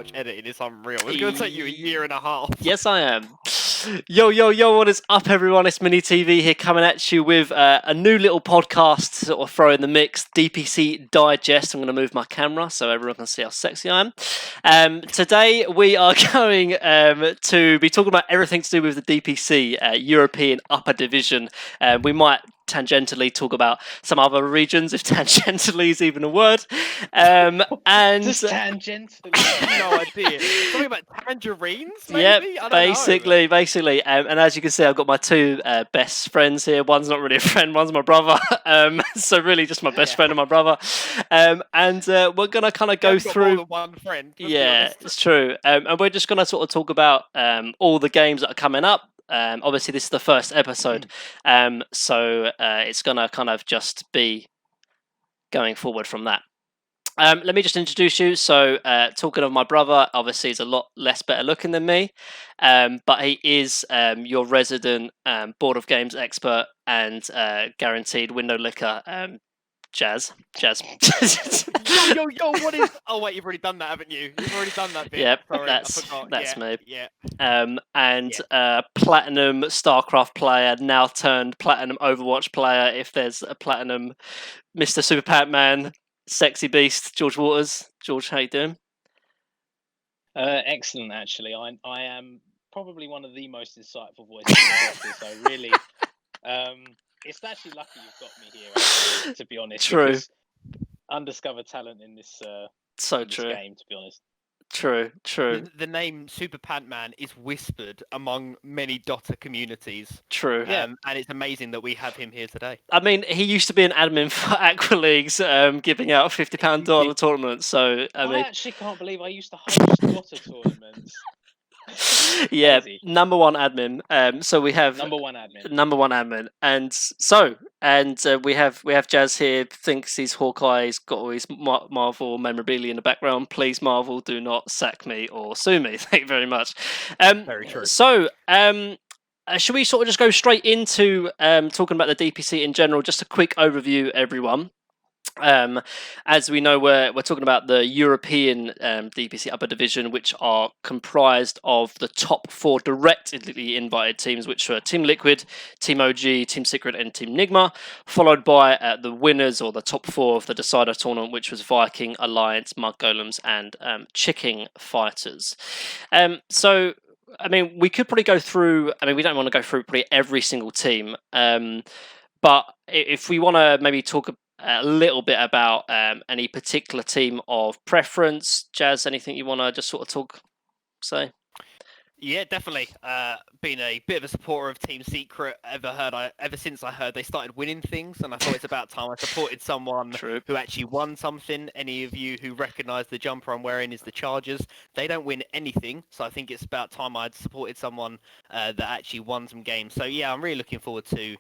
much editing. It's unreal. It's going to take you a year and a half. Yes, I am. Yo, what is up, everyone? It's Mini TV here, coming at you with a new little podcast to sort of throw in the mix, DPC Digest. I'm going to move my camera so everyone can see how sexy I am. Today, we are going to be talking about everything to do with the DPC, European Upper Division. We might tangentially talk about some other regions, if tangentially is even a word. And just tangentially. No idea. Something about tangerines, maybe? Yep, basically. And as you can see, I've got my two best friends here. One's not really a friend, one's my brother. So really just my best friend and my brother. And we're going to kind of go through... more than one friend. Yeah, it's true. And we're just going to sort of talk about all the games that are coming up. Obviously, this is the first episode, so it's going to kind of just be going forward from that. Let me just introduce you. So, talking of my brother, obviously he's a lot less better looking than me, but he is your resident board of games expert and guaranteed window licker, Jazz. Yo, what is... Oh, wait, you've already done that, haven't you? You've already done that bit. Yep, Sorry, that's me. Yeah. Platinum StarCraft player, now turned Platinum Overwatch player, if there's a Platinum Mr. Super Pac-Man, sexy beast, George Waters. George, how you doing? Excellent, actually. I am probably one of the most insightful voices in the so really... it's actually lucky you've got me here, actually, to be honest. True. Undiscovered talent in this, so in this true. game, to be honest. True. The name Super Pac-Man is whispered among many Dota communities. True. And it's amazing that we have him here today. I mean, he used to be an admin for Aqua Leagues, giving out £50 dollar tournaments. So I actually can't believe I used to host Dota tournaments. Yeah, number one admin. So we have number one admin, and we have Jazz here. Thinks he's Hawkeye. He's got all his Marvel memorabilia in the background. Please, Marvel, do not sack me or sue me. Thank you very much. Very true. So, should we sort of just go straight into talking about the DPC in general? Just a quick overview, everyone. As we know, we're talking about the European DPC Upper Division, which are comprised of the top 4 directly invited teams, which are Team Liquid, Team OG, Team Secret, and Team Nigma, followed by the winners, or the top 4 of the Decider tournament, which was Viking, Alliance, Mud Golems, and Chicken Fighters. So, I mean, we could probably go through... I mean, we don't want to go through probably every single team, but if we want to maybe talk a little bit about any particular team of preference. Jazz, anything you want to just sort of say? Yeah, definitely. Been a bit of a supporter of Team Secret ever since I heard they started winning things, and I thought it's about time I supported someone who actually won something. Any of you who recognise the jumper I'm wearing is the Chargers. They don't win anything, so I think it's about time I'd supported someone that actually won some games. So yeah, I'm really looking forward to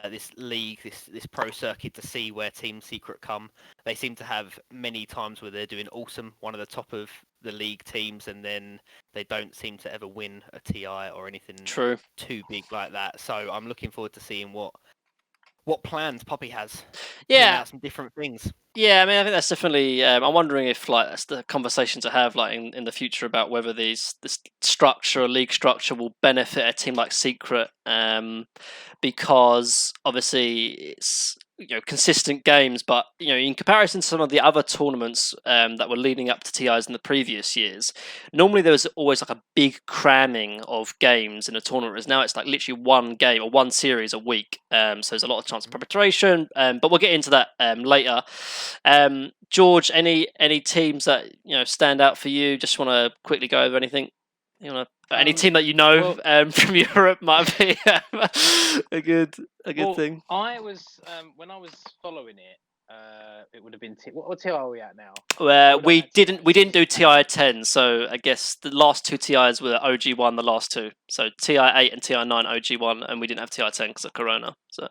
this league, this pro circuit, to see where Team Secret come. They seem to have many times where they're doing awesome, one of the top of the league teams, and then they don't seem to ever win a TI or anything too big like that. So I'm looking forward to seeing what plans Poppy has. Yeah, some different things. Yeah, I mean, I think that's definitely. I'm wondering if that's the conversation to have, in the future, about whether this league structure, will benefit a team like Secret, because obviously it's consistent games, but in comparison to some of the other tournaments that were leading up to TIs in the previous years, normally there was always like a big cramming of games in a tournament. Whereas now it's like literally one game or one series a week, so there's a lot of chance of preparation. But we'll get into that later. George, any teams that stand out for you? Just want to quickly go over anything. Any team that from Europe might be a good thing. I was when I was following it. It would have been what TI are we at now? We didn't do TI 10, so I guess the last 2 TIs were OG 1, the last 2. So TI 8 and TI 9 OG 1, and we didn't have TI 10 because of Corona. So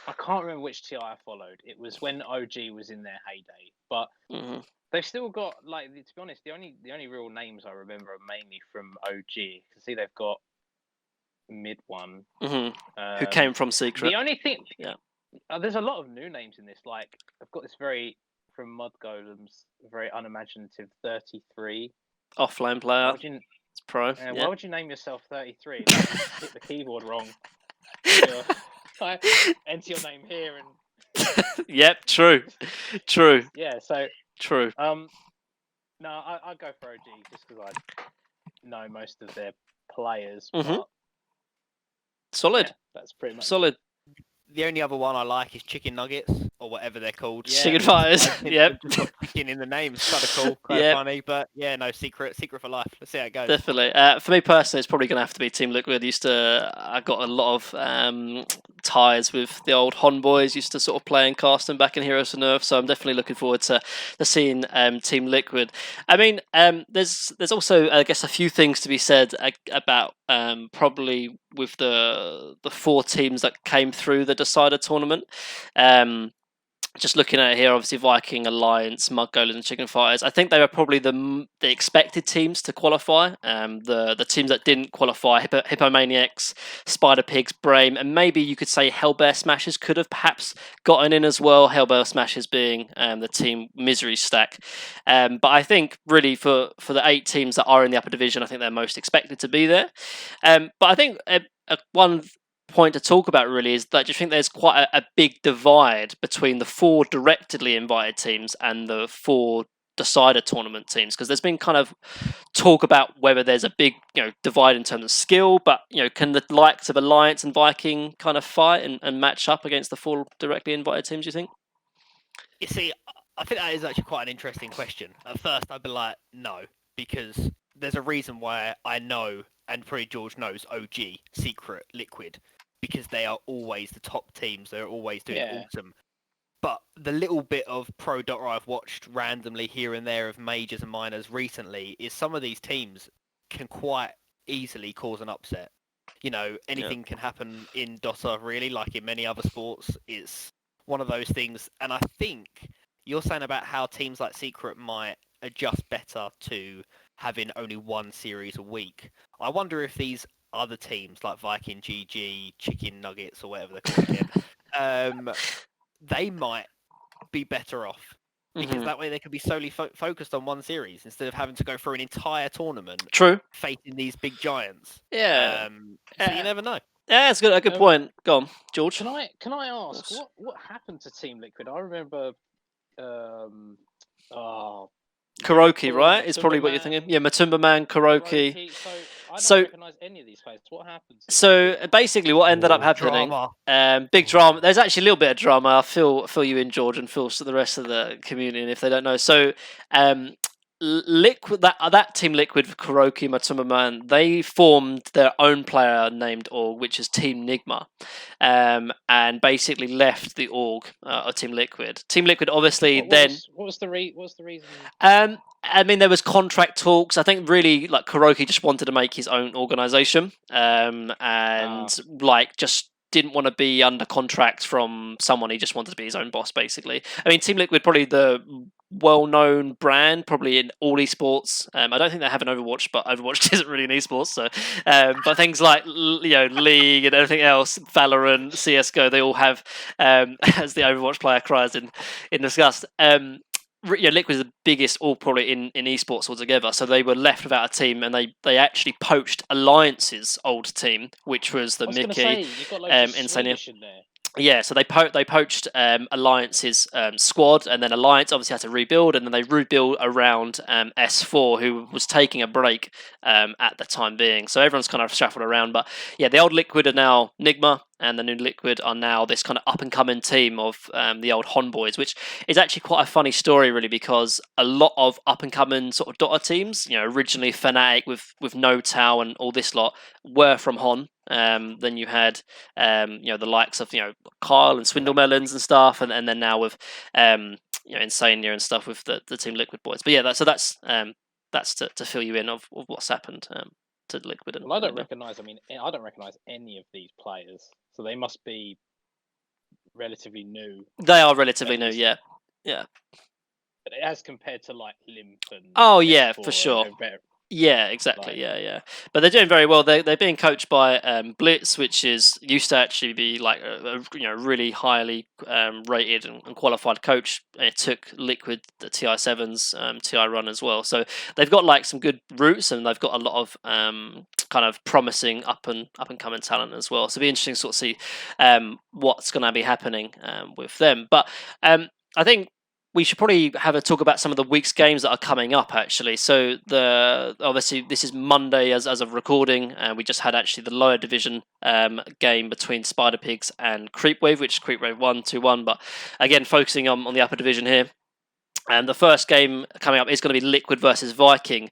I can't remember which TI I followed. It was when OG was in their heyday, but they've still got, to be honest, the only real names I remember are mainly from OG. You can see they've got Mid One, who came from Secret. The only thing, there's a lot of new names in this. Like, I've got this from Mud Golems, very unimaginative 33. offlane player. It's pro. Why would you name yourself 33? Hit the keyboard wrong. Enter your name here and. Yep, true. Yeah, so true. No, I'd go for OG just because I know most of their players. Mm-hmm. But solid. Yeah, that's pretty much solid. The only other one I like is chicken nuggets or whatever they're called. Yeah. Chicken fighters. Yep. Just got chicken in the name. It's kind of cool, kind of funny, but yeah, no secret for life. Let's see how it goes. Definitely. For me personally, it's probably going to have to be Team Liquid. I got a lot of ties with the old Hon boys. Used to sort of play and cast them back in Heroes of Nerf, so I'm definitely looking forward to seeing Team Liquid. I mean, there's also, I guess, a few things to be said about probably with the 4 teams that came through the Decider tournament. Just looking at it here, obviously Viking, Alliance, Mud Golems, and Chicken Fighters. I think they were probably the expected teams to qualify. The teams that didn't qualify, Hippomaniacs, Spider Pigs, Brame, and maybe you could say Hellbear Smashers could have perhaps gotten in as well. Hellbear Smashers being the team Misery stack. But I think really for the 8 teams that are in the upper division, I think they're most expected to be there. But I think one point to talk about really is that do you think there's quite a big divide between the 4 directly invited teams and the 4 Decider tournament teams? Because there's been kind of talk about whether there's a big divide in terms of skill, but can the likes of Alliance and Viking kind of fight and match up against the 4 directly invited teams, you think? You see, I think that is actually quite an interesting question. At first I'd be like, no, because there's a reason why I know, and probably George knows, OG, Secret, Liquid, because they are always the top teams. They're always doing awesome. But the little bit of Pro Dota I've watched randomly here and there of majors and minors recently is some of these teams can quite easily cause an upset. Anything can happen in Dota, really, like in many other sports. It's one of those things. And I think you're saying about how teams like Secret might adjust better to having only one series a week. I wonder if these other teams like Viking, GG, Chicken Nuggets, or whatever they're called again, they might be better off because that way they could be solely focused on one series instead of having to go through an entire tournament. True. Facing these big giants. Yeah. So you never know. Yeah, that's a good point. Go on, George. Can I ask what happened to Team Liquid? I remember. Kuroki, right? Is probably what you're thinking. Yeah, Matumba Man, Kuroki. So I don't recognise any of these players. What happened? So basically, what ended up happening? Big drama. There's actually a little bit of drama. I'll fill you in, George, and fill the rest of the community if they don't know. So, Liquid, that team Liquid, Kuroki, Matumba Man, they formed their own player named org, which is Team Nigma, and basically left the org of Team Liquid. Team Liquid, obviously, what was the reason? I mean, there was contract talks. I think really, like, Kuroki just wanted to make his own organization, just didn't want to be under contract from someone. He just wanted to be his own boss, basically. I mean, Team Liquid, probably the well-known brand, probably in all esports. I don't think they have an Overwatch, but Overwatch isn't really an esports. So, but things like League and everything else, Valorant, CS:GO, they all have, as the Overwatch player cries in disgust. Liquid is the biggest all probably in esports altogether, so they were left without a team, and they actually poached Alliance's old team, which was the Mickey Insane. Yeah, so they poached Alliance's squad, and then Alliance obviously had to rebuild, and then they rebuilt around S4, who was taking a break at the time being. So everyone's kind of shuffled around, but yeah, the old Liquid are now Nigma, and the new Liquid are now this kind of up-and-coming team of the old Hon boys, which is actually quite a funny story, really, because a lot of up-and-coming sort of Dota teams, originally Fnatic with No Tau and all this lot, were from Hon. Then you had the likes of Kyle and Swindle Melons and stuff, and then now with Insania and stuff with the Team Liquid boys. But yeah, that's to fill you in of what's happened to Liquid. And I don't recognise any of these players, so they must be relatively new. They are relatively new, yeah. But as compared to like Limp and for sure. Yeah, exactly. Yeah. But they're doing very well. They're being coached by Blitz, which used to actually be like a really highly rated and qualified coach. It took Liquid the TI7's TI run as well. So they've got like some good roots, and they've got a lot of kind of promising up and coming talent as well. So it'll be interesting to sort of see what's going to be happening with them. But I think we should probably have a talk about some of the week's games that are coming up, actually. So obviously this is Monday as of recording, and we just had actually the lower division game between Spider Pigs and Creepwave, which Creepwave won 2-1. But again, focusing on the upper division here. And the first game coming up is going to be Liquid versus Viking,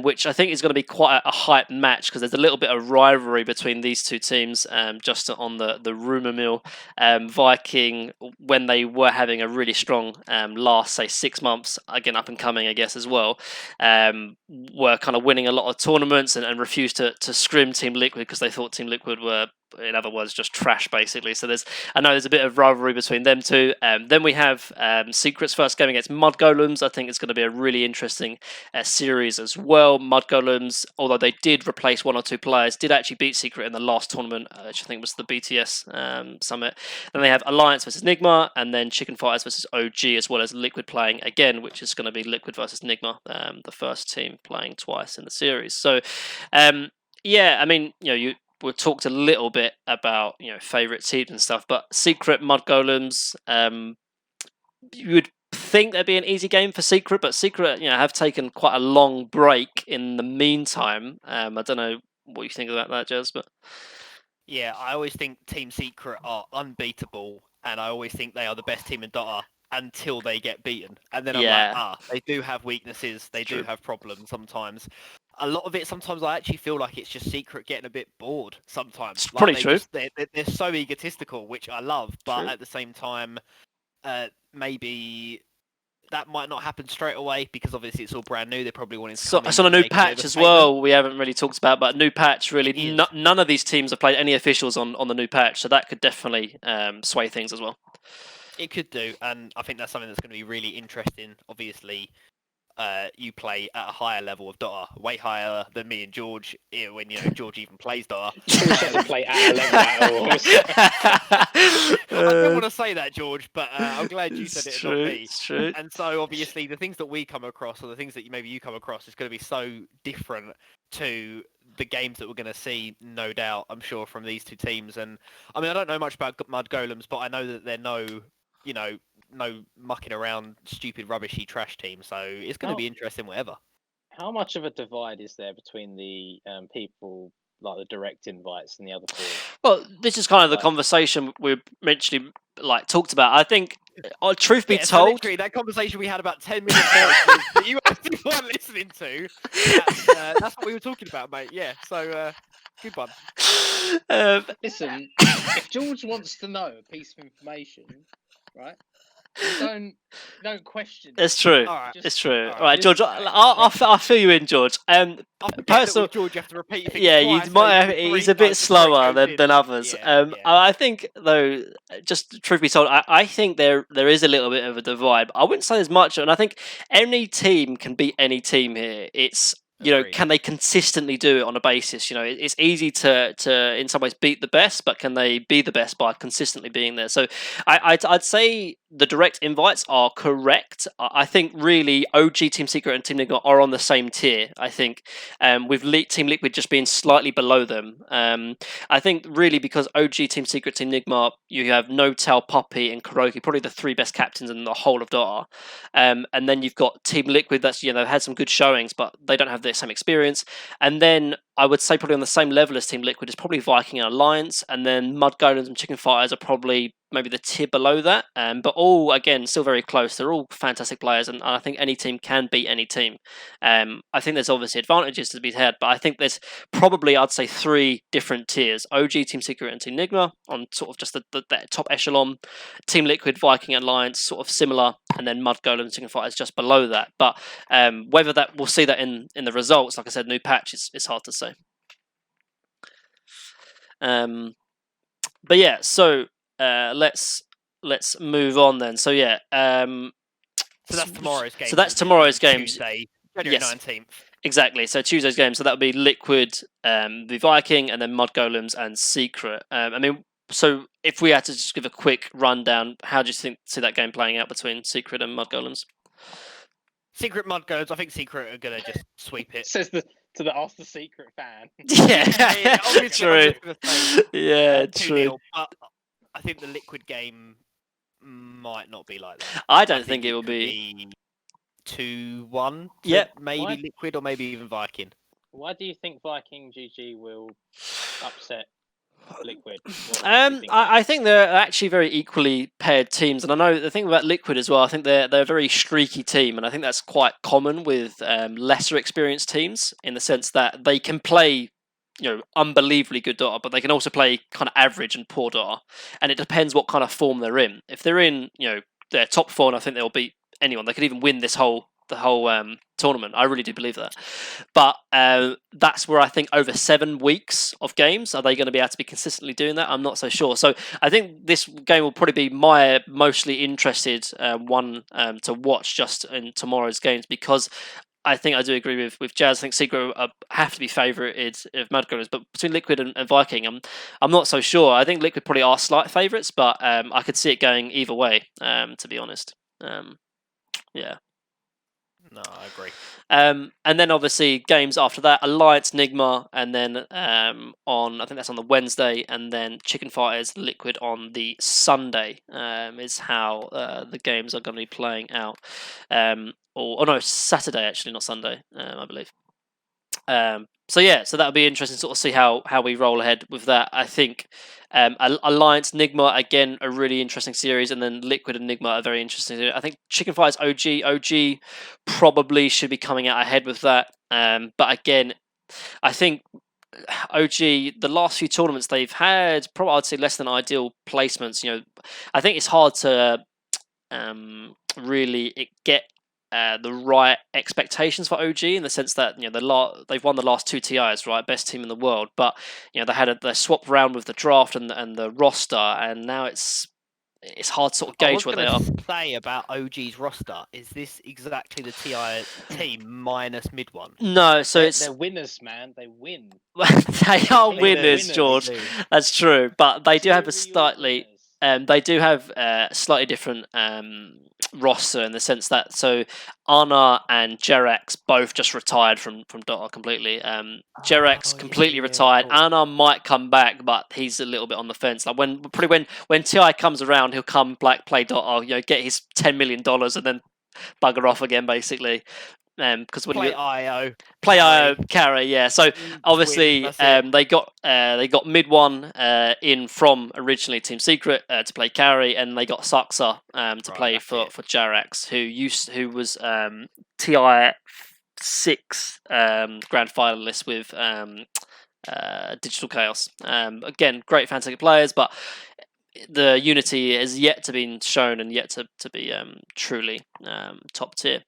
which I think is going to be quite a hype match because there's a little bit of rivalry between these two teams. Just on the rumour mill, Viking, when they were having a really strong last, say, 6 months, again up and coming, I guess, as well, were kind of winning a lot of tournaments and refused to scrim Team Liquid because they thought Team Liquid were, in other words, just trash, basically. So I know there's a bit of rivalry between them two. Then we have Secret's first game against Mud Golems. I think it's going to be a really interesting series as well. Mud Golems, although they did replace 1 or 2 players, did actually beat Secret in the last tournament, which I think was the BTS Summit. Then they have Alliance versus Nigma, and then Chicken Fighters versus OG, as well as Liquid playing again, which is going to be Liquid versus Nigma, the first team playing twice in the series. So, yeah, I mean, we talked a little bit about favorite teams and stuff, but Secret, Mud Golems, you would think that'd be an easy game for Secret, but Secret have taken quite a long break in the meantime. I don't know what you think about that, Jez, but yeah, I always think Team Secret are unbeatable, and I always think they are the best team in Dota until they get beaten, and then I'm like, they do have weaknesses, they do have problems sometimes. A lot of it, sometimes I actually feel like it's just Secret getting a bit bored sometimes. It's pretty true. They're so egotistical, which I love, but at the same time, maybe that might not happen straight away because obviously it's all brand new. They're probably wanting to come it's on a new patch as well. We haven't really talked about, but new patch, really, none of these teams have played any officials on the new patch, so that could definitely sway things as well. It could do, and I think that's something that's going to be really interesting. Obviously, you play at a higher level of Dota, way higher than me and George, when George even plays Dota. George doesn't play at a level at all. I don't want to say that, George, but I'm glad you said it, not me. It's true. And so obviously the things that we come across, or the things that maybe you come across, is going to be so different to the games that we're going to see, no doubt, I'm sure, from these two teams. And I mean, I don't know much about Mud Golems, but I know that they're no mucking around, stupid, rubbishy trash team. So it's going to be interesting, whatever. How much of a divide is there between the people, like the direct invites, and the other 4? Well, this is kind of the conversation we eventually talked about. I think, truth be told, so that conversation we had about 10 minutes ago that you actually weren't listening to. That's what we were talking about, mate. Yeah. So good one. Listen, if George wants to know a piece of information, right? Don't question it. It's true. Right. It's true. All right, George. I'll fill you in, George. Personal, George, you have to repeat things twice, you might have, he's a bit slower than others. Yeah. I think, though, just truth be told, I think there is a little bit of a divide. But I wouldn't say there's much, and I think any team can beat any team here. It's can they consistently do it on a basis? It's easy to in some ways beat the best, but can they be the best by consistently being there? So I'd say the direct invites are correct. I think really OG, Team Secret, and Team Nigma are on the same tier. I think with Team Liquid just being slightly below them. I think really because OG, Team Secret, Team Nigma, you have No-Tail, Poppy, and Kuroki, probably the 3 best captains in the whole of Dota. And then you've got Team Liquid that's had some good showings, but they don't have the same experience. And then I would say probably on the same level as Team Liquid is probably Viking and Alliance, and then Mud Golems and Chicken Fighters are probably maybe the tier below that, but all, again, still very close. They're all fantastic players, and I think any team can beat any team. I think there's obviously advantages to be had, but I think there's probably, I'd say, 3 different tiers. OG, Team Secret, and Team Nigma on sort of just the top echelon. Team Liquid, Viking, Alliance, sort of similar, and then Mud Golem and Chicken Fighters just below that. But whether that we'll see that in the results, like I said, new patch, it's hard to say. But yeah, so let's move on then. So so that's tomorrow's game. So that's tomorrow's game. Tuesday, January 19th. Exactly. So choose those games. So that would be Liquid, the Viking, and then Mud Golems and Secret. So if we had to just give a quick rundown, how do you see that game playing out between Secret and Mud Golems? Secret Mud Golems. I think Secret are gonna just sweep it. Says the Secret fan. Yeah, true. Yeah, 2-0, true. but I think the Liquid game might not be like that. I don't think it will be 2-1. Yeah, maybe Liquid or maybe even Viking. Why do you think Viking GG will upset Liquid? I think they're actually very equally paired teams, and I know the thing about Liquid as well. I think they're a very streaky team, and I think that's quite common with lesser experienced teams in the sense that they can play, unbelievably good Dota, but they can also play kind of average and poor Dota, and it depends what kind of form they're in. If they're in, their top form, I think they'll beat anyone. They could even win the whole tournament. I really do believe that. But that's where I think over 7 weeks of games, are they going to be able to be consistently doing that? I'm not so sure. So I think this game will probably be my mostly interested one to watch just in tomorrow's games, because I think I do agree with Jazz. I think Secret have to be favoured of Mad Golems, but between Liquid and Viking, I'm not so sure. I think Liquid probably are slight favourites, but I could see it going either way, to be honest. Yeah. No, I agree. And then obviously games after that, Alliance, Nigma, and then I think that's on the Wednesday, and then Chicken Fighters, Liquid on the Sunday is how the games are going to be playing out. No, Saturday actually, not Sunday, I believe. So that'll be interesting to sort of see how we roll ahead with that. I think Alliance, Nigma, again, a really interesting series, and then Liquid and Nigma are very interesting. I think Chicken Fighters OG probably should be coming out ahead with that. But again, I think OG, the last few tournaments they've had, probably I'd say less than ideal placements. I think it's hard to really get the right expectations for OG, in the sense that they've won the last 2 TIs, right, best team in the world, but they had they swapped around with the draft and the roster, and now it's hard to sort of gauge what they are. Say about OG's roster, is this exactly the TI team minus mid one? No, so they're winners, man. They win. They are winners, George. That's true, but they do have a slightly. They do have a slightly different roster, in the sense that Ana and Jerax both just retired from Dota completely. Jerax completely retired. Cool. Ana might come back, but he's a little bit on the fence. Like when TI comes around, he'll come play Dota, get his $10 million and then bugger off again, basically. Because when play IO carry, yeah. So obviously they got mid one in from originally Team Secret to play carry, and they got Saxa to play for Jarax, who was TI 6 grand finalist with Digital Chaos. Again, great fantastic players, but the unity is yet to be shown and yet to be truly top tier.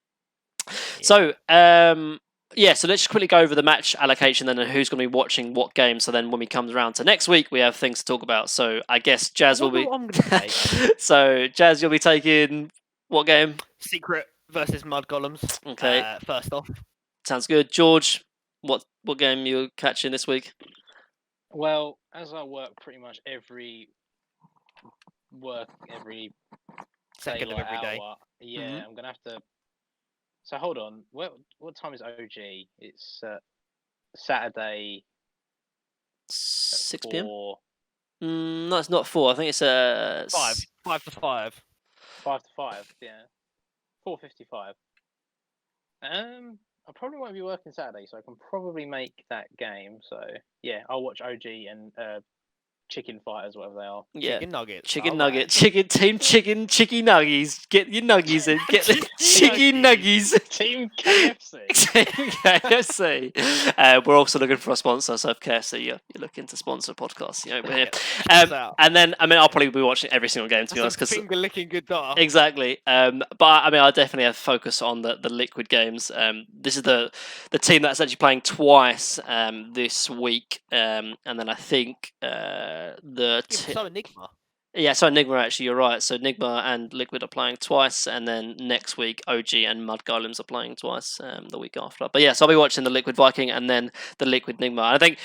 So, so let's just quickly go over the match allocation then, and who's going to be watching what game. So then when we come around to next week, we have things to talk about. So I guess Jazz will be... So Jazz, you'll be taking what game? Secret versus Mud Golems. Okay. First off. Sounds good. George, what game you're catching this week? Well, as I work pretty much every second of every day. Yeah, mm-hmm. I'm going to have to... So hold on, what time is OG? It's Saturday. 6 p.m. No, it's not 4. I think it's 5 to 5. 5 to 5. Yeah, 4:55. I probably won't be working Saturday, so I can probably make that game. So yeah, I'll watch OG and Chicken Fighters, whatever they are. Yeah. Chicken Nuggets. Chicken Chicken Nuggies. Get your nuggies in. Get the chicken nuggies. Team KFC. Team KFC. We're also looking for a sponsor, so if KFC you're looking to sponsor a podcast, we're here. And then, I'll probably be watching every single game, to be honest. Because finger licking good Dota. Exactly. But I definitely have focus on the Liquid games. This is the team that's actually playing twice this week. And then I think... so Enigma. Yeah, so Enigma, actually, you're right. So Enigma and Liquid are playing twice, and then next week OG and Mud Golems are playing twice the week after. But yeah, so I'll be watching the Liquid Viking and then the Liquid Enigma. I think,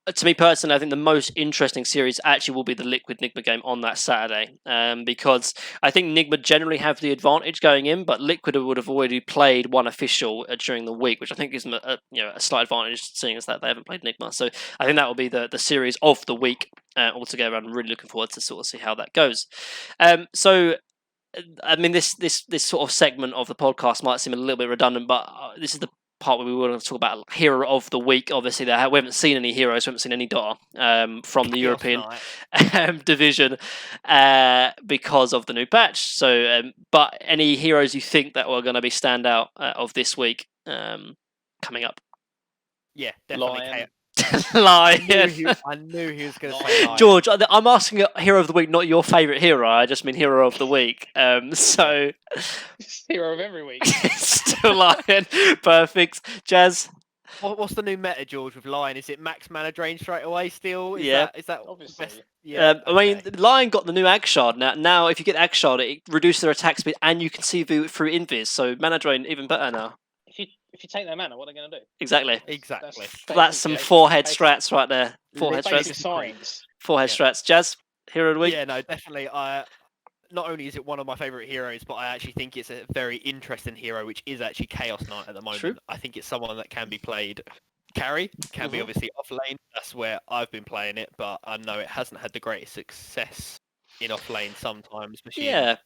to me personally, I think the most interesting series actually will be the Liquid Enigma game on that Saturday, because I think Enigma generally have the advantage going in, but Liquid would have already played one official during the week, which I think gives them a slight advantage, seeing as that they haven't played Enigma. So I think that will be the series of the week altogether. I'm really looking forward to sort of see how that goes. So I mean, this sort of segment of the podcast might seem a little bit redundant, but this is the part where we want to talk about hero of the week. Obviously, we haven't seen any heroes, we haven't seen any Dota from the European division because of the new patch. So, but any heroes you think that were going to be standout of this week coming up? Yeah, definitely. Lion. I knew he was going to say Lion. George, I'm asking a hero of the week, not your favourite hero. I just mean hero of the week. So hero of every week. Still Lion. Perfect. Jazz. What's the new meta, George, with Lion? Is it max mana drain straight away still? Is that obviously? Yeah. I mean, Lion got the new Ag Shard. Now, if you get Ag Shard, it reduces their attack speed and you can see through Invis. So mana drain even better now. If you take their mana, what are they going to do? Exactly. That's some forehead strats right there. Forehead strats. Forehead strats. Jazz, hero of the week. Yeah, no, definitely. Not only is it one of my favourite heroes, but I actually think it's a very interesting hero, which is actually Chaos Knight at the moment. True. I think it's someone that can be played carry, can be obviously off lane. That's where I've been playing it, but I know it hasn't had the greatest success in off lane sometimes. Yeah,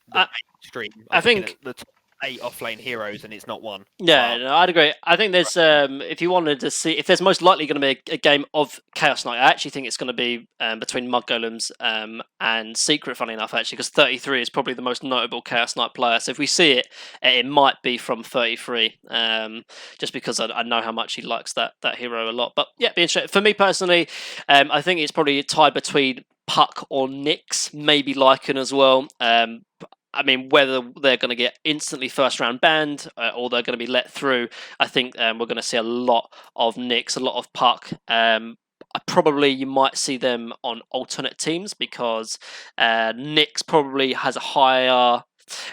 stream. I think the top 8 offlane heroes, and it's not one. Yeah, no, I'd agree. I think there's if you wanted to see if there's most likely going to be a game of Chaos Knight, I actually think it's going to be between Mud Golems and Secret. Funny enough, actually, because 33 is probably the most notable Chaos Knight player. So if we see it, it might be from 33, just because I know how much he likes that hero a lot. But yeah, be interesting. For me personally, I think it's probably tied between Puck or Nyx, maybe Lycan as well. I mean, whether they're going to get instantly first round banned or they're going to be let through, I think we're going to see a lot of Nyx, a lot of Puck. Probably you might see them on alternate teams because Nyx probably has a higher.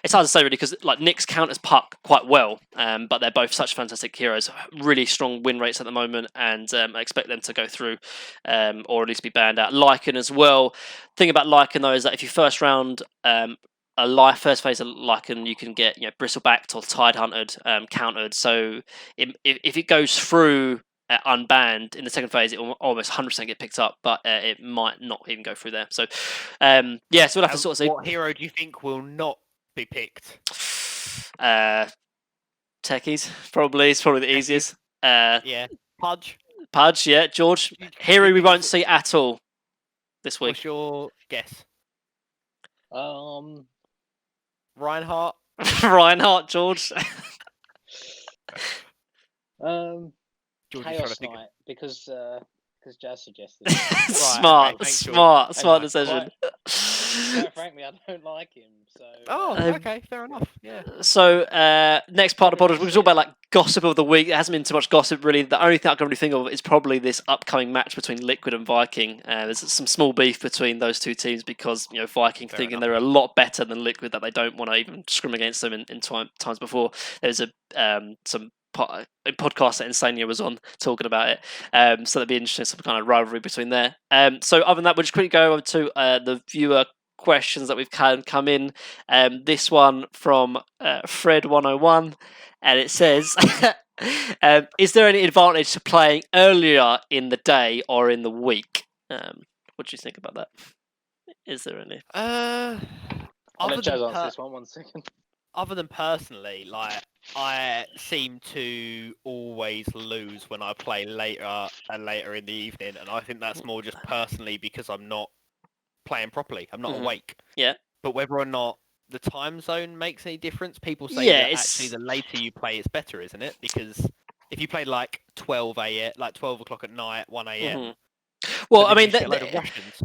It's hard to say really because like Nyx counters Puck quite well, but they're both such fantastic heroes. Really strong win rates at the moment, and I expect them to go through or at least be banned out. Lycan as well. Thing about Lycan though is that if you first round first phase of Lycan, you can get bristlebacked or tide hunted, countered. So if it goes through unbanned in the second phase, it will almost 100% get picked up, but it might not even go through there. So so we'll have to sort of see. What hero do you think will not be picked? Techies, probably. It's probably the easiest. Yeah, Pudge. Yeah, George. Hero we won't see at all this week. What's your guess? Reinhardt. Reinhardt, George. Chaos Knight, because Jazz suggested. Smart decision. Quite frankly, I don't like him. So. Okay, fair enough. Yeah. So next part of the podcast, we're talk about like gossip of the week. There hasn't been too much gossip really. The only thing I can really think of is probably this upcoming match between Liquid and Viking. There's some small beef between those two teams because Viking thinking they're a lot better than Liquid, that they don't want to even scrim against them in times before. There's some podcast that Insania was on talking about it, so that'd be interesting, some kind of rivalry between there. So other than that, we'll just quickly go over to the viewer questions that we've come in. This one from Fred101, and it says, is there any advantage to playing earlier in the day or in the week? What do you think about that? Is there any? I'll let Jazz answer this one second. Other than personally, like, I seem to always lose when I play later and later in the evening, and I think that's more just personally because I'm not playing properly. I'm not awake. Yeah. But whether or not the time zone makes any difference, people say that actually the later you play is better, isn't it? Because if you play like 12 a.m., like 12 o'clock at night, 1 a.m. Well, I mean,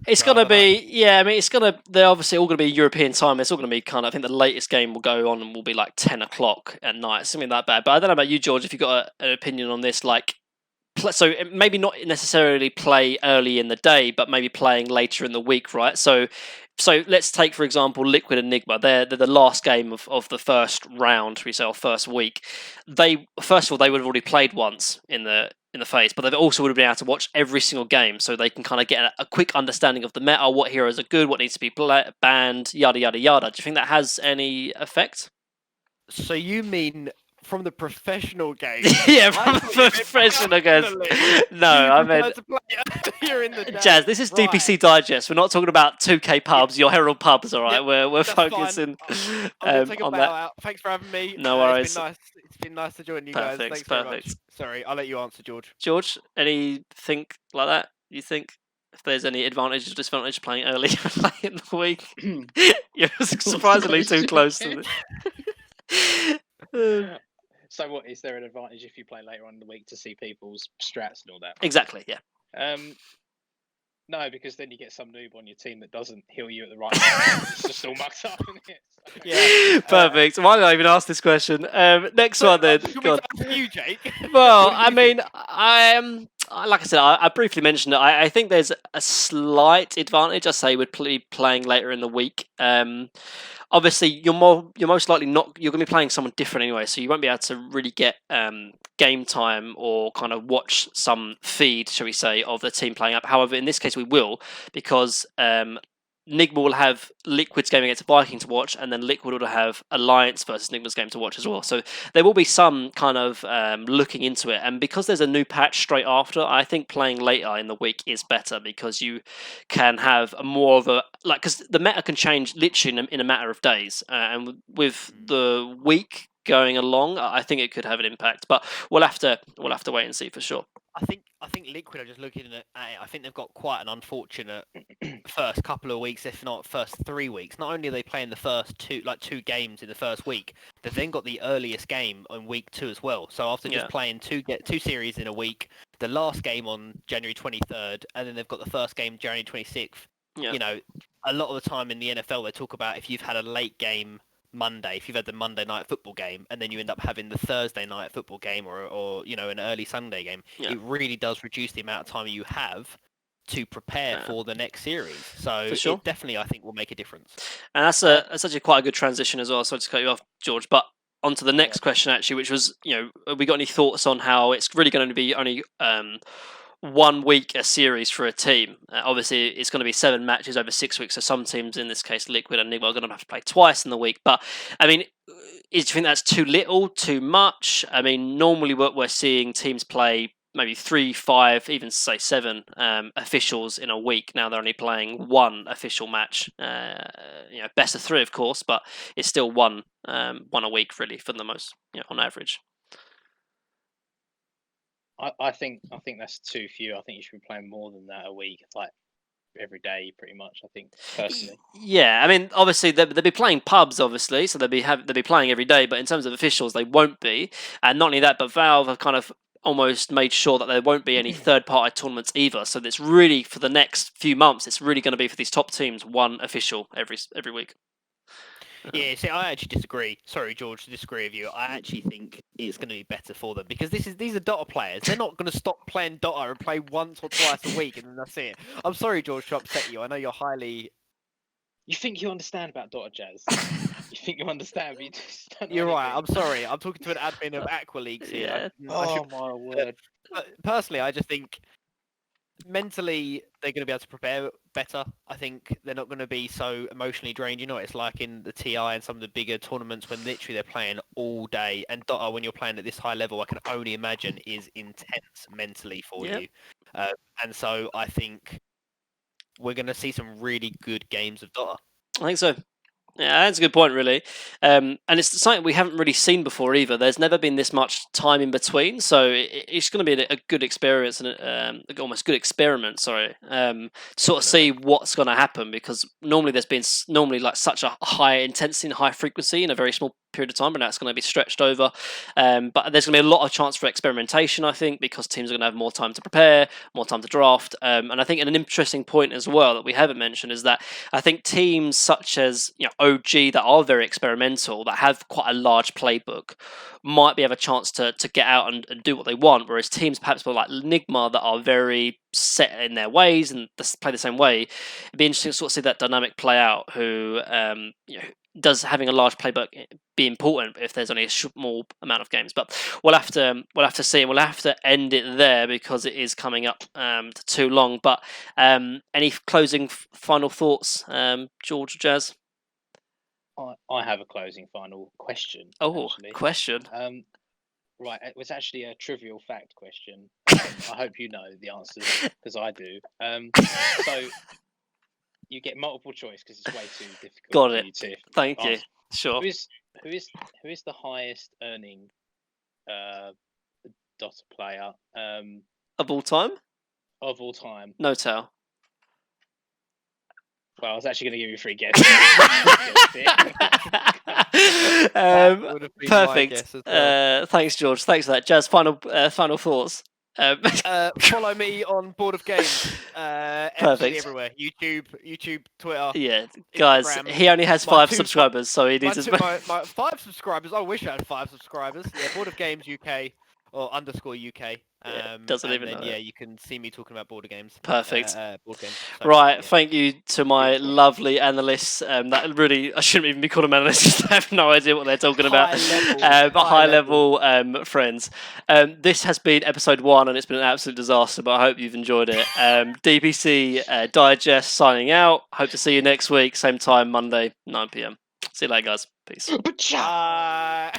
it's going to be, they're obviously all going to be European time. It's all going to be kind of, I think the latest game will go on and will be like 10 o'clock at night, something like that. But I don't know about you, George, if you've got an opinion on this, like, so maybe not necessarily play early in the day, but maybe playing later in the week, right? So so let's take, for example, Liquid Enigma. They're the last game of the first round, we say, or first week. They first of all, they would have already played once in the phase, but they also would have been able to watch every single game, so they can kind of get a quick understanding of the meta, what heroes are good, what needs to be banned, yada yada yada. Do you think that has any effect? So you mean from the professional game? Yeah, from the professional game. No, I meant during the day. Jazz. This is DPC Digest. We're not talking about 2K pubs, your Herald pubs. All right, we're focusing I'm take a on bow that. Out. Thanks for having me. No worries. It's been nice to join you guys. Thanks very much. Sorry, I'll let you answer, George. George, anything like that? You think if there's any advantage or disadvantage playing early late in the week? You're surprisingly too close to it. So what, is there an advantage if you play later on in the week to see people's strats and all that? Exactly, yeah. No, because then you get some noob on your team that doesn't heal you at the right time. It's just all mucked up, isn't it? So, yeah. Perfect. Why did I even ask this question? Next one then. You, Jake. Well, I mean, like I said, I briefly mentioned it. I think there's a slight advantage, I say, with playing later in the week. Obviously, you're most likely not. You're going to be playing someone different anyway, so you won't be able to really get game time or kind of watch some feed, shall we say, of the team playing up. However, in this case, we will, because Nigma will have Liquid's game against Viking to watch, and then Liquid will have Alliance versus Nigma's game to watch as well. So there will be some kind of looking into it. And because there's a new patch straight after, I think playing later in the week is better, because you can have a more of a because the meta can change literally in a matter of days. And with the week going along, I think it could have an impact. But we'll have to wait and see for sure. I think Liquid are just looking at it. I think they've got quite an unfortunate first couple of weeks, if not first 3 weeks. Not only are they playing the first two games in the first week, they've then got the earliest game on week 2 as well. So after just playing two series in a week, the last game on January 23rd, and then they've got the first game January 26th. Yeah. You know, a lot of the time in the NFL, they talk about if you've had a late game Monday, if you've had the Monday night football game, and then you end up having the Thursday night football game or an early Sunday game, it really does reduce the amount of time you have to prepare for the next series. So it definitely, I think, will make a difference. And that's such a quite a good transition as well. So I'll just cut you off, George. But on to the next question, actually, which was, have we got any thoughts on how it's really going to be only 1 week a series for a team? Obviously, it's going to be 7 matches over 6 weeks. So some teams, in this case, Liquid and Enigma, are going to have to play twice in the week. But I mean, do you think that's too little, too much? I mean, normally we're seeing teams play maybe 3, 5, even say 7 officials in a week. Now they're only playing 1 official match. Best of 3, of course, but it's still one a week, really, for the most, on average. I think that's too few. I think you should be playing more than that a week, like every day, pretty much. I think personally. Yeah, I mean, obviously they'll be playing pubs, obviously, so they'll be playing every day. But in terms of officials, they won't be. And not only that, but Valve have kind of almost made sure that there won't be any third-party tournaments either. So it's really, for the next few months, it's really going to be for these top teams 1 official every week. Yeah, see, I actually disagree. Sorry, George, to disagree with you. I actually think it's going to be better for them, because these are Dota players. They're not going to stop playing Dota and play once or twice a week and then that's it. I'm sorry, George, to upset you. I know you're highly... You think you understand about Dota, Jazz? You think you understand, but you just don't know You're right. anything. I'm sorry. I'm talking to an admin of Aqua Leagues here. Yeah. My word. Personally, I just think mentally they're going to be able to prepare better. I think they're not going to be so emotionally drained. You know what it's like in the TI and some of the bigger tournaments when literally they're playing all day. And Dota, when you're playing at this high level, I can only imagine is intense mentally for you. And so I think we're going to see some really good games of Dota. I think so. Yeah, that's a good point, really. And it's something we haven't really seen before either. There's never been this much time in between, so it's going to be a good experience and almost good experiment. To sort of see what's going to happen, because normally there's been like such a high intensity and high frequency in a very small period of time, but now it's going to be stretched over. But there's going to be a lot of chance for experimentation, I think, because teams are going to have more time to prepare, more time to draft. And I think an interesting point as well that we haven't mentioned is that I think teams such as OG that are very experimental, that have quite a large playbook, might have a chance to get out and do what they want, whereas teams perhaps like Enigma that are very set in their ways and play the same way. It'd be interesting to sort of see that dynamic play out. Who does having a large playbook be important if there's only a small amount of games? But we'll have to see, and we'll have to end it there because it is coming up to too long. But any closing final thoughts, George or Jazz? I have a closing final question. Oh, actually. Question. Right, it was actually a trivial fact question. I hope you know the answers because I do. So you get multiple choice because it's way too difficult. Got for it. You to Thank you. answer. Sure. Who is the highest earning Dota player Of all time? of all time? No tell. Well, I was actually going to give you 3 guesses. Perfect. Well. Thanks, George. Thanks for that. Jazz, final thoughts. Follow me on Board of Games. Perfect. Everywhere. YouTube, Twitter. Yeah, guys. Instagram. He only has 5 subscribers, so he needs my 5 subscribers. I wish I had 5 subscribers. Yeah, Board of Games UK or _UK. Doesn't even know. Yeah, you can see me talking about board games. Perfect. Board games. So, right, yeah. Thank you to my lovely analysts. That really, I shouldn't even be called them analysts. I have no idea what they're talking about. High level friends. This has been episode 1, and it's been an absolute disaster. But I hope you've enjoyed it. DPC Digest signing out. Hope to see you next week, same time, Monday, 9 PM. See you later, guys. Peace. Bye.